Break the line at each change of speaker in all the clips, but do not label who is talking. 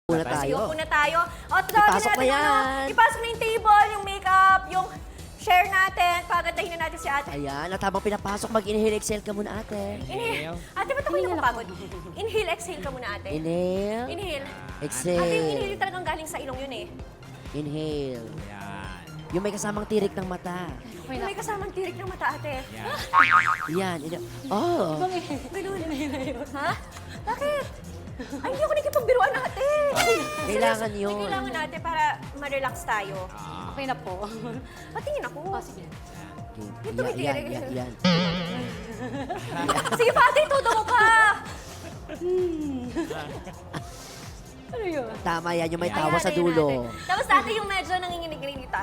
Muna
Sige,
tayo.
muna tayo. O,
Ipasok na yan.
Ipasok na yung table, yung makeup, yung share natin. Pagandahin na natin si ate.
Ayan, at habang pinapasok, mag-inhale, exhale ka muna, ate.
Inhale. Ate, ba't ako yung napagod? Inhale, exhale ka muna, ate.
Inhale,
Inhale. Ate, yung
exhale.
inhale yung talagang galing sa ilong yun eh.
Inhale.
Yan.
Yung may kasamang tirik ng mata.
Yung may kasamang tirik ng mata, ate.
Yan. Oh,
Ganun. Ha? Bakit? Ay, hindi ako nakipagbiruan, ate.
kailangan yun.
Kailangan natin para ma-relax tayo.
Okay na po.
Patingin ako.
Sige.
Okay. Yan.
Sige pa, ate, todo mo pa.
Ano yun?
Tama yan, yung may tawa
Ayan,
sa
ayan
dulo.
natin. Tapos ate yung medyo nanginginig-ginig dito.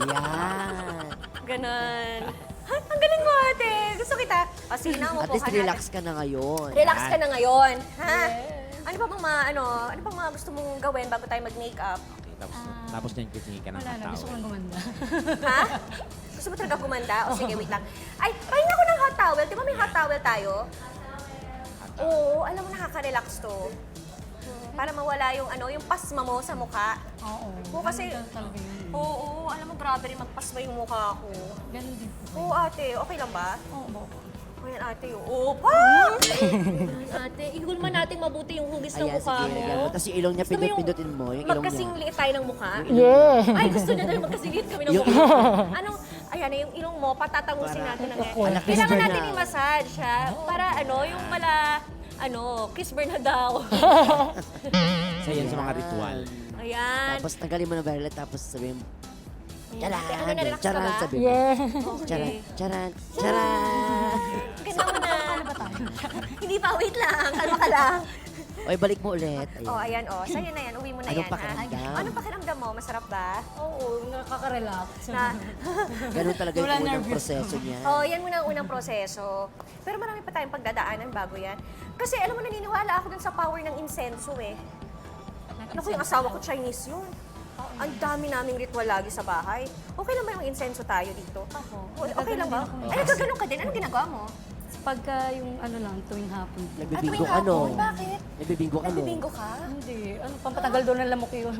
Yan.
Ganon. Ay, ang galing mo, ate. Gusto kita. O, sige na,
At
umupo
least
ka
relax
natin.
ka na ngayon.
Relax ka na ngayon. Ha? Ano pa bang ano pa mga gusto mong gawin bago tayo mag-makeup?
Okay, tapos niyan kisingin ka ng
Wala na,
tao.
gusto ko lang gumanda.
Ha? Gusto mo talaga gumanda? O sige, wait lang. Ay, pahinga ko ng hot towel. Di ba may hot towel tayo? Oo, alam mo, nakaka-relax to. Para mawala yung yung pasma mo sa mukha.
Oo.
Oo, kasi-
ganun talaga yun.
Oo, alam mo, grabe rin magpasma yung mukha ko.
Ganun din po.
Oo, ate. Okay lang ba?
Oo.
Ayan, ate. Opa! Ayan, ate. Ihulman natin mabuti yung hugis ng
Ayan,
mukha
sige.
mo.
Ganun. Tapos yung ilong niya,
Gusto mo yung
pindot-pindutin mo. Yung ilong
Magkasing
niya.
liit tayo ng mukha?
Yeah.
Ay, gusto niya daw yung magkasing liit kami ng
Yung-
mukha. Anong, ayan, yung ilong mo, patatangusin
Para-
natin ng
Anak, Chris
Kailangan natin
Bernal.
i-massage, ha? Para yung Chris Bernal daw.
Isa yan sa mga ritual.
Ayan.
Tapos tanggalin mo na violet, tapos sabihin mo, charan,
Ate, ano, na-relax ka
charan,
ba?
sabihin mo.
Okay.
Charan, charan, charan.
Ganda mo na. Hindi pa, wait lang. Kalma ka lang.
Oy, balik mo ulit. Ayan.
Oh, ayan, oh. Sa'yo na yan. Uwi mo na
Anong
yan,
pakiramdam?
ha? Anong pakiramdam mo? Masarap ba?
Oo, nakaka-relax.
Na,
Ganun talaga yung
Wala
unang
nervous
proseso niya.
oh, yan muna ang unang proseso. Pero marami pa tayong pagdadaanan bago yan. Kasi alam mo, naniniwala ako dun sa power ng insenso eh. Naku, yung asawa ko Chinese yun. Ang dami naming ritual lagi sa bahay. Okay lang ba yung insenso tayo dito? Okay lang ba? Ay, nagkaganon ka din. Anong ginagawa mo?
Pagka yung lang, tuwing hapon.
Nagbibinggo
tuwing
ka, no?
hapon? Bakit?
Nagbibinggo ka, no?
Nagbibingo ka?
Hindi, pampatanggal daw ng lamok yun.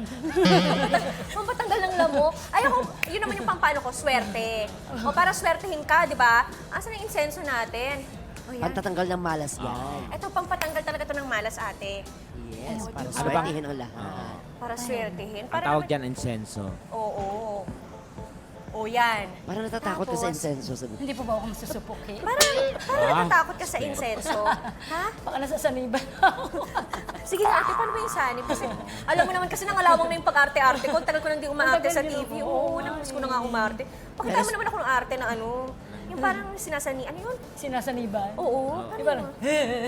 Pampatanggal ng lamok. Ay, ako, yun naman yung pampano ko, swerte. O para swertehin ka, di ba? Asan ang insenso natin? O yan.
Pantatanggal ng malas yan.
Ito, pampatanggal talaga to ng malas, ate.
Yes, para
Ano bang-
swertihin ang lahat.
Para swertehin.
Ang
Para
tawag
naman-
dyan, insenso.
Oo. O yan.
Para natatakot ka sa
Tapos,
insenso, sabi.
Hindi po ba ako masusupuki?
Parang natatakot ka sa insenso. Ha?
Baka nasasaniban
Sige ate, paano ba yung sanib? Kasi alam mo naman kasi nangalawang na yung pag-arte-arte ko. Tagal ko nang di umaarte sa TV. Oo, namiss ko na nga umarte. Pakita mo naman ako ng arte na yung parang sinasani, ano yun?
Sinasaniban?
Oo. Ano
Iba
yun?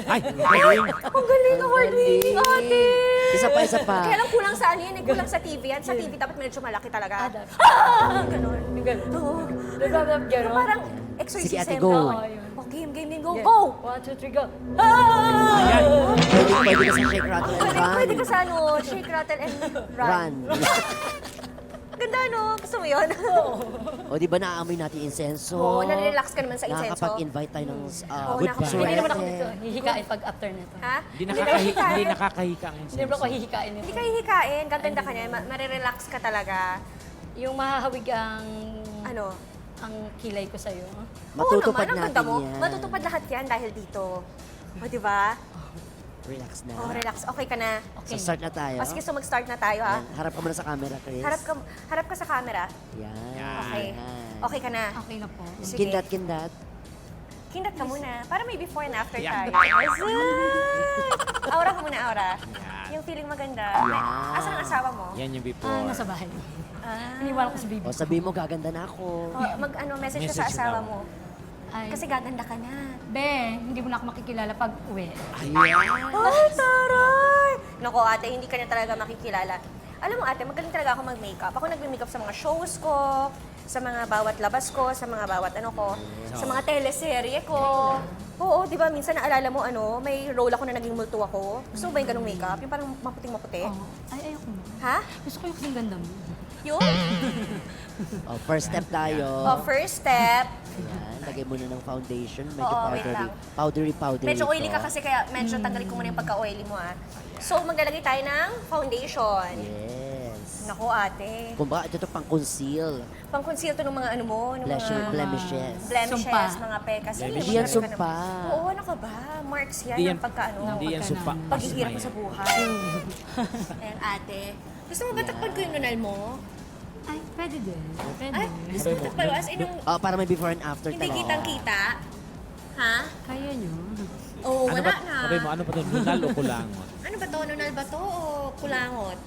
Ay!
Ang galing, award-winning ate!
Isa pa, isa pa.
Kaya lang kulang sa ano yan, kulang sa TV yan. Sa TV dapat medyo malaki talaga.
dapat.
Ganon.
Yung gano'n.
Oo.
Nagagap
Yung
gano'n.
parang exorcism.
Sige, ate, go.
Oh, game, go, go!
1, 2, 3, go.
Pwede ka sa shake, rattle, and
Pwede
run.
ka sa shake, rattle, and run.
Run.
Ganda, no? Gusto mo yun?
O, di ba naamoy natin insenso?
Oo, nare-relax ka naman sa insenso.
Nakakapag-invite tayo ng
Oo,
good
nakaka-
vibes.
Hindi naman ako
swerte.
dito hihikain pag after nito.
Ha?
Hindi nakakahika ang
Hindi naman ako
insenso.
hihikain
Hindi
nito.
ka hihikain, gaganda ka niya, marerelax ka talaga.
Yung mahahawig ang
Ano?
ang kilay ko sa'yo.
Matutupad
Oo naman, ang
natin
ganda mo.
yan.
Matutupad lahat yan dahil dito. O, di ba?
Relax na.
Oh, relax. Okay ka na.
So, start na tayo.
O, sige, so mag-start na tayo, ha?
Yan. Harap ka muna sa camera, Chris.
Harap ka sa camera.
Yan.
Okay.
Yan.
Okay ka na.
Okay na po.
Sige.
Kindat.
Kindat ka muna. Para may before and after
Yan.
tayo. Aura ka muna, aura. Yung feeling maganda. Asan ang asawa mo?
Yan yung before.
Nasa bahay.
Ah.
Iniwala ko sa baby.
O, sabihin mo, gaganda na ako.
Message ka sa
Message
asawa
daw.
mo.
Ay,
Kasi gaganda ka na.
be, hindi mo na ako makikilala pag uwi.
Ayan.
Ay, taray! Naku, ate, hindi ka na talaga makikilala. Alam mo, ate, magaling talaga ako mag-makeup. Ako nag-makeup sa mga shows ko, sa mga bawat labas ko, sa mga bawat sa mga teleserye ko. Oo, di ba, minsan naalala mo, may role ako na naging multo ako. Gusto mo ba yung ganong makeup? Yung parang maputing-maputi?
Oh, ay, ayoko mo.
Ha?
Gusto ko yung kasing ganda mo.
Yun?
O, first step tayo.
First step,
Ayan, lagay mo na ng foundation. Medyo
Oo, wait lang.
powdery
Medyo oily
ito.
ka kasi kaya medyo tanggalin ko muna yung pagka-oily mo ah. So, maglalagay tayo ng foundation.
Yes.
Naku ate.
Kumbaga, ito pang conceal.
Pang-conceal to ng mga ano mo, ng mga
Blemishes.
blemishes,
Sumpa.
mga pekas.
Blemishes.
Hindi yan
Marami ka
sumpa.
naman. Oo, ano ka ba? Marks yan
Hindi yan,
ng pagka-ano.
hindi yan sumpa.
Paghihirap mo
Pasma
sa
yan.
buhay. Ayan, ate. Gusto mo ba takpan ko yung nunal mo?
Ay, pwede din. Pwede.
Ay, gusto mo takpan mo? As in, yung
Para may before and after
hindi
talaga.
kitang-kita? Ha?
Kaya nyo.
Oo,
Ano
wala
ba,
na.
sabi mo, ano ba ito? Nunal o kulangot?
Ano ba to? Nunal ba to o kulangot?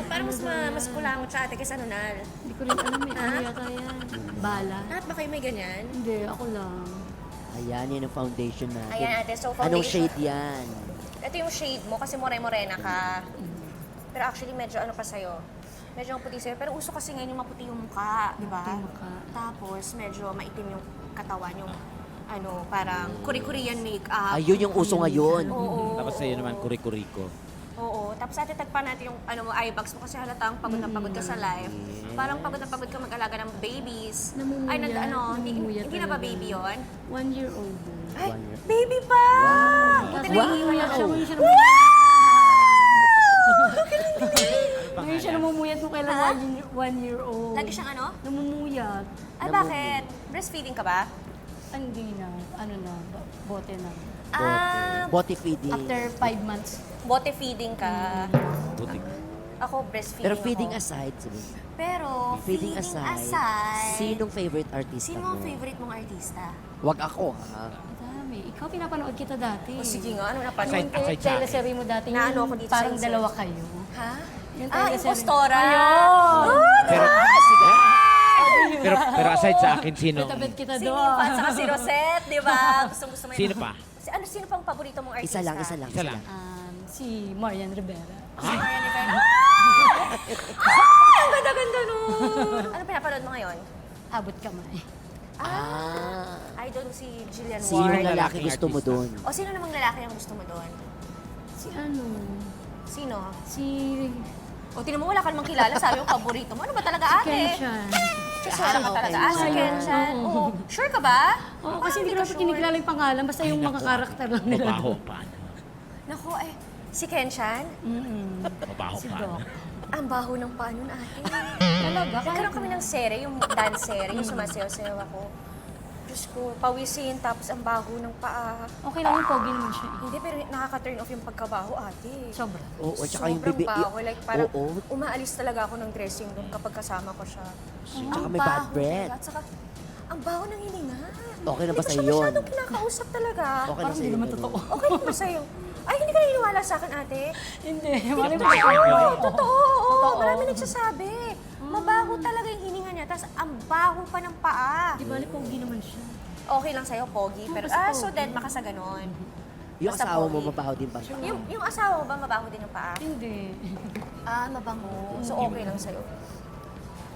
Parang mas kulangot sa ate kaysa nunal.
Hindi ko rin alam eh. Ano yata yan? Bala?
Lahat ba kayo may ganyan?
Hindi, ako lang.
Ayan, yan ang foundation natin.
Ayan ate, so foundation.
Anong shade yan?
Ito yung shade mo kasi more-morena ka. Pero actually medyo ano pa sa'yo. Medyo ang puti sa'yo. Pero uso kasi ngayon yung maputi yung mukha, di ba?
Maputi yung mukha.
Tapos medyo maitim yung katawan, yung ano, parang Korean makeup.
Ayun yung uso ngayon.
Oo.
Tapos sa'yo naman, kuri-kuriko.
Oo. Tapos ate, tagpan natin yung ano mo, eye bags mo kasi halatang pagod na pagod ka sa life. Parang pagod na pagod ka mag-alaga ng babies.
Namumuya.
Ay, hindi
Namumuya
na ba
talaga.
baby yon?
1 year old.
Ay,
1 year.
baby pa!
Wow!
Buti
Wow!
nahihiwala
Siya,
siya.
ngayon siya Ngayon siya namumuyat mo kailan
Ha?
1 year old.
Lagi siyang ano?
Namumuyat.
Ay, bakit? Breastfeeding ka ba?
Hindi na. Ano na. Bote na.
Ah,
Body feeding.
After 5 months.
bote feeding ka.
Butik.
Ako, breastfeeding
Pero feeding
ako.
aside, sabi.
Pero,
Feeding aside, sinong favorite artista
Sino
mo?
ang favorite mong artista?
Wag ako, ha?
Madami. Ikaw, pinapanood kita dati.
O sige nga, ano napanood?
Aside-
Yung
aside sa akin.
teleserye mo dati.
Na ano
yung
ako dito
parang
sa
dalawa kayo.
Ha?
Yung
Ah,
teleserye.
impostora!
Ayun!
Pero, pero aside sa akin, sino?
Tatabit kita
Sino
doon.
yung fan? Saka si Rosette, di ba? Gusto mo yung
Sino pa?
Sino pang paborito mong artista?
Isa lang, isa lang.
Isa lang.
Si Marian Rivera.
Si Marian Rivera. Ang ganda-ganda nun! Ano pinapanood mo ngayon?
Abot kamay.
Ah.
Idol mo si Jillian
Sino
Ward.
lalaki
lalaking
gusto mo
artista?
doon?
O sino namang lalaki ang gusto mo doon?
Si ano?
Sino?
Si
O tinan mo, wala ka namang kilala. Sabi mo, paborito mo. Ano ba talaga, ate?
Kenshan.
Sisera ka
okay.
talaga. Ah, si
Ayun.
Kenshan.
Oo.
Oo. Sure ka ba?
Oo,
Parang
kasi hindi ko naman
sure.
kinikilala yung pangalan. Basta yung mga karakter lang nila.
Mabaho pa.
Naku, si Kenshan,
Mabaho
Si
pa.
Doc.
ang baho ng paa nun, ate.
Talaga?
Nagkaroon kami ng sere, yung dance sere, yung sumasayaw-sayaw ako. Diyos ko, pawisin, tapos ang baho ng paa.
Okay lang yung pogi naman siya.
Hindi, pero nakaka-turn off yung pagkabaho, ate.
Sobra.
Oo, at saka yung
Sobrang
bibi.
baho. Like, parang
Oo.
umaalis talaga ako ng dressing room kapag kasama ko siya.
Tsaka may bad breath.
At saka, ang baho ng hininga.
Okay na ba
Hindi ko
sa'yo
siya
yun?
masyadong kinakausap talaga.
Okay na
Parang
sa'yo.
hindi naman
ganun.
totoo.
Okay na ba sa'yo? Ay, hindi ka naniniwala sa akin, ate.
Hindi. Mali mo
Oo, totoo. Oo,
Totoo.
marami nagsasabi. Mabaho talaga yung hininga niya. Tapos, ang baho pa ng paa.
Di bali pogi naman siya.
Okay lang sa'yo, pogi. Pero,
basta
so
pogi.
dead maka sa ganon.
Yung
Basta
asawa mo,
pogi.
mabaho din ba siya?
Yung asawa mo ba, mabaho din ang paa?
Hindi.
Ah, mabango. So, okay lang sa'yo.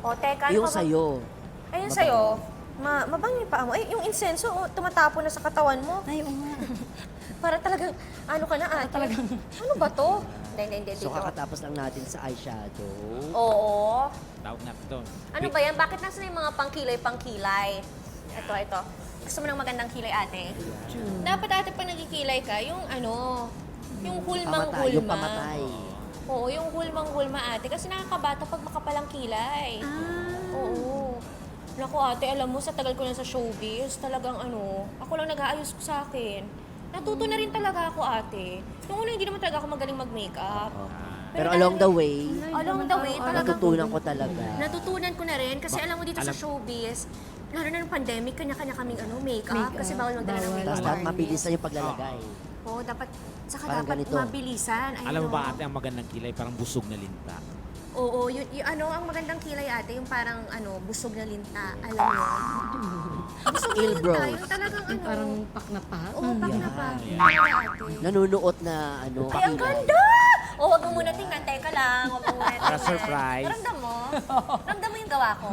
O, teka, ano
Yung
ka ba?
sa'yo.
Ayun sa'yo, mabango yung paa mo. Ay, yung insenso, tumatapon na sa katawan mo.
Ay, oo nga.
Para talagang, ano ka na, ate? Ano ba to? Hindi,
So,
dito.
kakatapos lang natin sa eyeshadow.
Oo.
Tawag na ito.
Ano ba yan? Bakit nasa yung mga pangkilay-pangkilay? Ito. Gusto mo ng magandang kilay, ate? Dapat ate, pag nagkikilay ka, yung ano, yung hulmang-hulma.
Pamatay, yung pamatay.
Oo, yung hulmang-hulma, ate. Kasi nakakabata pag makapalang kilay. Oo. Naku, ate, alam mo, sa tagal ko na sa showbiz, talagang ano, ako lang nag-aayos ko sa akin. Natuto na rin talaga ako, ate. Nung una, hindi naman talaga ako magaling mag-makeup.
Pero along the way,
Along the way, talagang
natutunan ko talaga.
natutunan ko na rin. Kasi alam mo dito sa showbiz, lalo na ng pandemic, kanya-kanya kaming makeup. Kasi bawal magdala ng
Bawal.
makeup
Tapos dapat
artist.
mabilisan yung paglalagay.
Oo, dapat, saka
Parang
dapat
ganito.
mabilisan. Ayun,
Alam mo ba
oh.
ate, ang magandang kilay, parang busog na linta.
Oo, ano, ang magandang kilay ate, yung parang busog na linta. Alam mo yun? Busog na
Skill
linta,
bros.
yung talagang
Yung parang pak na pa.
Oo, pak na pa.
Yeah.
Ate.
Nanunuot na
Ay, ang ganda! O, wag mo muna tingnan. Teka lang. Wag mo muna tingnan.
Para surprise.
Ramdam mo? Ramdam mo yung gawa ko?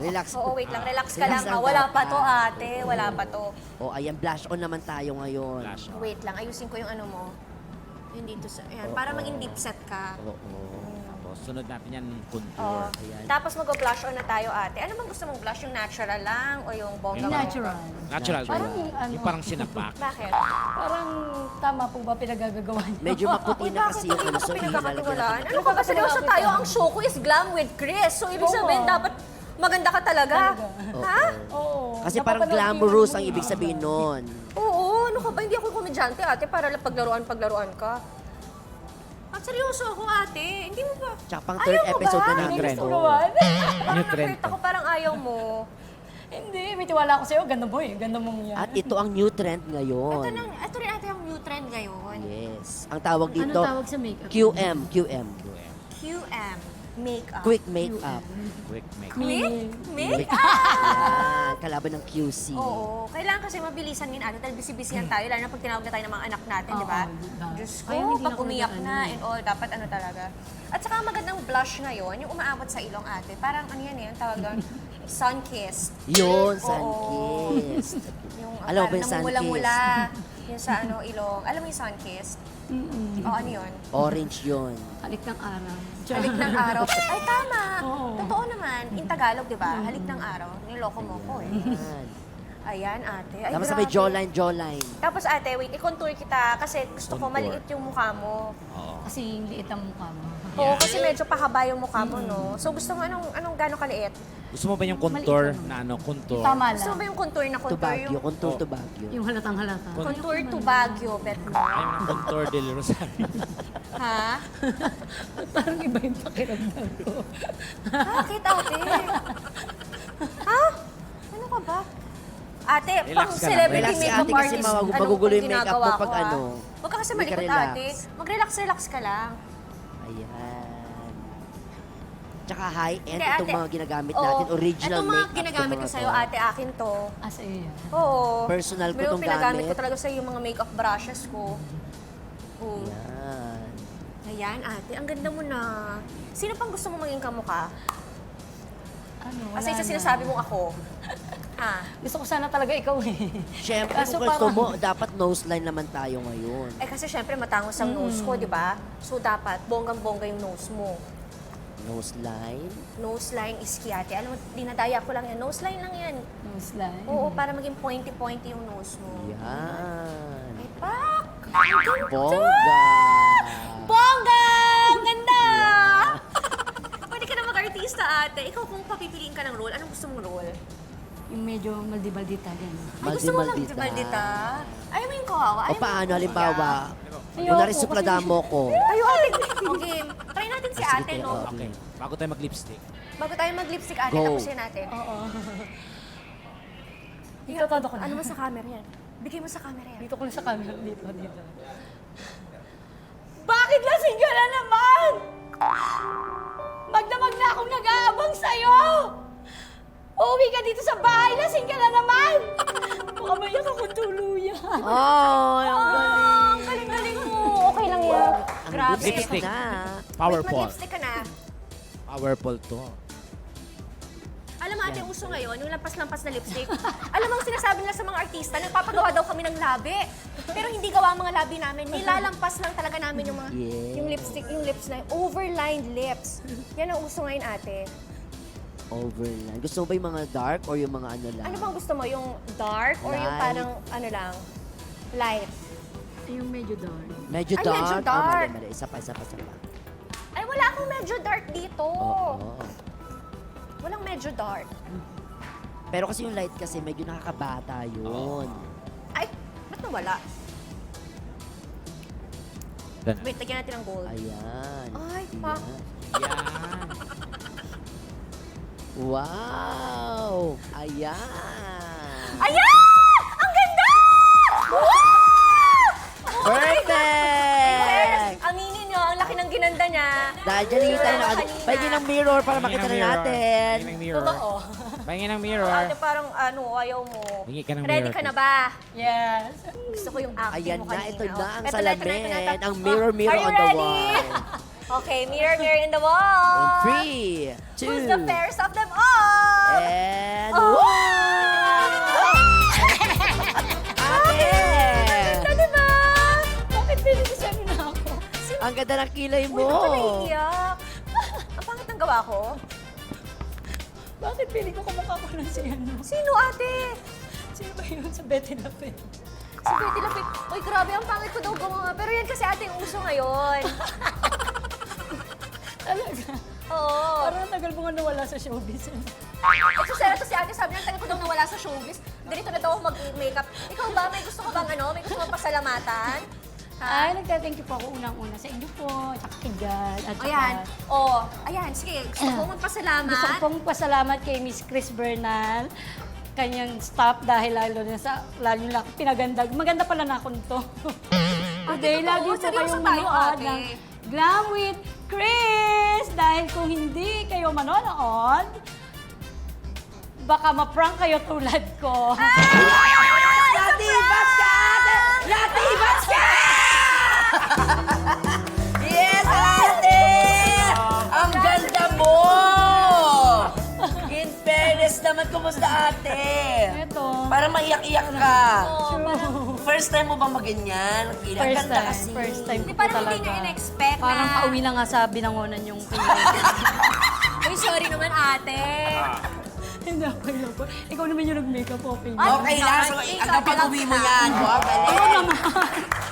Relax.
Oo, wait lang. Relax ka
Relax
lang.
lang
Ha? Wala pa
dapat.
to, ate. Wala pa to.
O, ayan, blush on naman tayo ngayon.
Blush on.
Wait lang. Ayusin ko yung ano mo. Yung dito sa... Ayan, para maging deep set ka.
Oo.
sunod natin yan
Oh.
contour.
Ayan.
Tapos mag-blush on na tayo, ate. Ano bang gusto mong blush? Yung natural lang o yung bongga?
Natural.
Natural.
Parang ano?
Yung parang sinapak.
Bakit?
Parang tama po ba pinagagagawa niyo?
Medyo maputi na kasi yung ano, so
pinagkakatiwalaan? Ano ka ba seryoso tayo? Ang show ko is Glam with Chris. So, ibig sabihin, dapat maganda ka talaga. Ha?
Oo.
Kasi parang
Napapanood
glamorous
ko
ang
yun.
ibig sabihin nun.
Oo, ano ka ba? Hindi ako komedyante, ate, para lang paglaruan ka. At seryoso ako, ate. Hindi mo ba?
Tsaka pang
Ayaw
third
mo
episode
ba?
na
New
namin
trend.
to.
Naman.
Parang
New trend
na-hurt ako, parang ayaw mo.
Hindi, may tiwala ako sa'yo. Ganda mo eh. Ganda mong yan.
At ito ang new trend ngayon.
Ito rin ate yung new trend ngayon.
Yes. Ang tawag
Ano
dito,
tawag sa makeup?
QM.
QM. Makeup.
Quick makeup.
Quick make.
Quick?
Quick.
Makeup?
Yan. Kalaban ng QC.
Oo. Kailangan kasi mabilisan yun ate dahil busy-busy yan tayo. Lalo na pag tinawag na tayo ng mga anak natin, di ba?
Oo, diba?
Diyos ko,
Ayaw, hindi
pag
na ako
umiyak
nag-ano
na
eh.
and all, dapat ano talaga. At saka magandang blush ngayon, yung umaabot sa ilong ate. Parang ano yan eh, yung tawag doon, sun-kissed.
Yun,
Oo.
sun-kissed.
Yung
Alam mo ba
parang
yung sun-kissed?
namumula-mula. Yung sa ano, ilong. Alam mo yung sun-kissed? O ano yun?
Orange yun.
Halik ng araw.
Halik ng araw. Ay, tama.
Oo.
Totoo naman. In Tagalog, di ba? Halik ng araw. Niloko mo ko eh.
Yan.
Ayan, ate. Ay,
Tapos sabay
grabe.
jawline.
Tapos ate, wait, i-contour kita kasi gusto ko
Contour.
maliit yung mukha mo.
Oo.
Kasi liit ang mukha mo.
Oo, kasi medyo pahaba yung mukha mo, no? So gusto mo anong gano'ng kaliit?
Gusto mo ba yung contour na ano, contour?
Tama
Gusto mo ba
lang.
yung contour na
To
contour?
Baguio.
Yung
Contour to Baguio.
Yung halatang halata.
contour to Baguio, bet mo.
Ayaw ng contour del Rosario.
Ha?
Parang iba yung pakiramdam ko.
Bakit, ate? Ha? Ano ka ba? Ate,
Relax
pang
ka lang.
celebrity
Relax si
makeup
ate kasi
artist.
magugulo yung
pang
makeup
ginagawa
mo pag
ko, ha?
ano,
Huwag ka kasi
hindi ka
malikot,
relax.
ate. Mag-relax-relax ka lang.
Ayan. Tsaka high-end
Hindi,
itong
ate.
mga ginagamit
Oo.
natin. Original
Itong mga
makeup.
ginagamit
to
ko
mga
sa'yo,
to.
ate, akin to.
Ah, sa'yo yan.
Oo.
Personal ko
Pero
tong
pinagamit
gamit.
ko talaga sa'yo yung mga makeup brushes ko. Oo.
Yan.
Ayan, ate. Ang ganda mo na. Sino pang gusto mo maging kamukha?
Ano, wala
Kasi isa
na.
sinasabi mong ako. Ha?
Gusto ko sana talaga ikaw eh.
Siyempre,
Kaso
kung gusto
parang-
mo, dapat nose line naman tayo ngayon.
Eh kasi syempre matangos ang nose ko, di ba? So dapat bonggang-bongga yung nose mo.
Nose line.
Nose line is key, ate. Alam mo, dinadaya ko lang yan. Nose line lang yan.
Nose line.
Oo, para maging pointy-pointy yung nose mo.
Yan.
Ay, pak! Ang ganda!
Bongga!
Bongga! Ang ganda! Pwede ka na mag-artista, ate. Ikaw kung papipiliin ka ng role, anong gusto mong role?
Yung medyo maldibaldita yan.
Ay, gusto mo
Maldita.
mag-maldita? Ayaw mo yung kawawa?
O
Ayaw mo
paano,
yung
halimbawa,
Ayoko,
kunwari supladamo ko.
Tayo, ate. Okay, try natin si
Ah, sige,
ate, no?
Okay. Bago tayo mag-lipstick.
Bago tayo mag-lipstick, ate,
Go.
tapusin natin.
Oo. Dito, todo ko na.
Ano mo sa camera yan? Bigay mo sa camera yan.
Dito ko na sa camera. Dito.
Bakit lasing ka na naman?
Magdamag na akong nag-aabang sa'yo! Uuwi ka dito sa bahay, lasing ka na naman! Baka maiyak ako tuluyan.
Ay, ang galing.
Galing-galing mo. Okay lang yan.
Ang
Grabe.
Lipstick.
na.
Powerful.
Mag-lipstick ka na.
Powerful to.
Alam mo, ate, uso ngayon, yung lampas-lampas na lipstick. Alam mo, ang sinasabi nila sa mga artista, nagpapagawa daw kami ng labi. Pero hindi gawa ang mga labi namin. Nilalampas lang talaga namin yung mga,
Yes.
yung lipstick, yung lips na, overlined lips. Yan ang uso ngayon, ate.
Overline. Gusto mo ba yung mga dark or yung mga ano lang?
Ano bang gusto mo? Yung dark or yung
Light.
parang, ano lang, light?
Yung medyo dark.
Medyo
Ay,
dark?
medyo
Ah,
dark.
mali. Isa pa.
Ay, wala akong medyo dark dito.
Oo.
Walang medyo dark.
Pero kasi yung light kasi medyo nakakabata yun.
Ay, ba't nawala?
Ganun.
Wait, lagyan natin ng gold.
Ayan.
Ay,
Ayan.
pa.
Yan.
Wow! Ayan!
Ayan! Ang ganda! Wow!
Perfect!
Aminin nyo, ang laki ng ginanda niya.
Dahil dyan hindi tayo naka...
Kanina.
Pahingin ng mirror para makita na natin.
Pahingin ng mirror.
Totoo.
Pahingin ng mirror.
Ate, parang ano, ayaw mo.
Hingi ka ng
Ready
mirror,
ka na
please.
ba?
Yes.
Gusto ko yung acting
Ayan
mo
na,
kanina.
ito na ang
Ito
salamin.
ito.
Ang mirror
Are you
on the
ready?
wall.
Okay, mirror in the wall.
In 3, 2,
Who's the fairest of them all?
and...
Oh!
Ate!
Ganda, diba?
Bakit binibigyan na ako?
Ang ganda ng kilay mo.
Uy, ako naiiyak. gawa ko?
Bakit pili ko kumukha ko lang si ano?
Sino, ate?
Sino ba yun sa Betty Lapid?
Si Betty Lapid. Uy, grabe, ang pangit ko daw gumawa. Pero yan kasi ate yung uso ngayon.
Talaga?
Oo.
Parang tagal mo nga nawala sa showbiz.
At so, to si ate, sabi niya, tagal ko daw nawala sa showbiz. Ganito na daw ako mag-makeup. Ikaw ba, may gusto ka bang ano? May gusto ka pasalamatan?
Ay, nagta-thank you po ako unang-una sa inyo po, tsaka kay God, at saka...
Ayan. Ayan. Sige, gusto ko magpasalamat.
Gusto ko pong pasalamat kay Miss Chris Bernal, kanyang staff dahil lalo na pinaganda. Maganda pala na ako nito. Today,
totoo.
lagi po
Seryoso
kayong
tayo,
manood
ate.
ng Glam with Chris. Dahil kung hindi kayo manonood, baka ma-prank kayo tulad ko.
Latibas ka, ate! Latibas ka! Yes, ate! Ang ganda mo! In fairness naman, kumusta ate?
Eto.
Parang maiyak-iyak ka.
Oo,
First time mo ba maganyan? Ang ganda kasi.
First time
Hindi,
ko
parang
talaga.
hindi niya in-expect na.
Parang pauwi na nga sa binangonan yung
Uy, sorry naman, ate.
Hindi ako yun po. Ikaw naman yung nag-makeup, okay na.
Ay,
Okay lang, so
Ay,
hanggang pag-uwi mo yan. Wow, galing.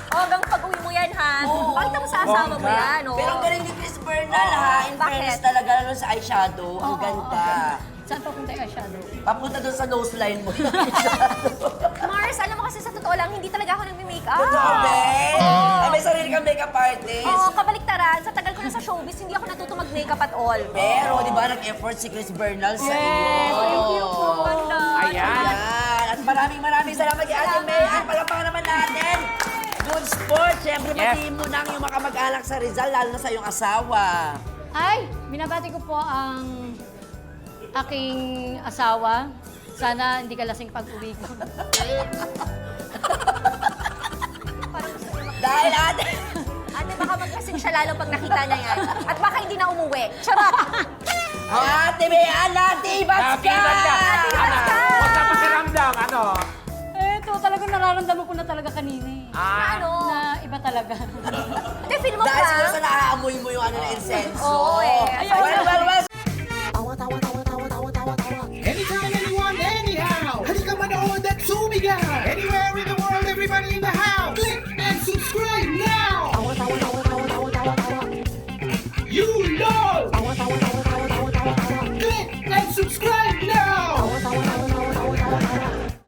Hanggang pag-uwi mo yan, ha? Pakita mo sa asawa mo yan, oh.
Pero ang galing ni Chris Bernal ha, in
Bakit?
fairness talaga lalo sa eyeshadow, ang ganda.
Saan pa punta yung eyeshadow?
Papunta doon sa nose line mo.
Mars, alam mo kasi sa totoo lang, hindi talaga ako nagme-makeup.
Totoo, Ben?
Oo.
Ay, may sarili kang makeup artist.
Oo, kabaliktaran. Sa tagal ko na sa showbiz, hindi ako natuto mag-makeup at all.
Pero, di ba, nag-effort si Chris Bernal sa iyo.
Thank you po.
Ganda.
Ayan.
Ayan. At maraming salamat kay Ate May. At palapakan naman natin. Good sport. Siyempre,
Yes.
batiin mo na ang iyong mga kamag-anak sa Rizal, lalo na sa iyong asawa.
Ay, binabati ko po ang aking asawa. Sana hindi ka lasing pag-uwi ko.
Parang gusto niya
Dahil ate,
Ate, baka magkasing siya lalo pag nakita niya yan. At baka hindi na umuwi. Charot!
Ate May, latibas ka!
Latibas ka! Ano? Basta pakiramdam, ano?
Eto, talagang nararamdaman ko na talaga kanina eh.
Na ano?
Na iba talaga.
Ate, feel mo
Dahil siguro
prank?
sa naaamoy mo yung ano na insenso.
Oo,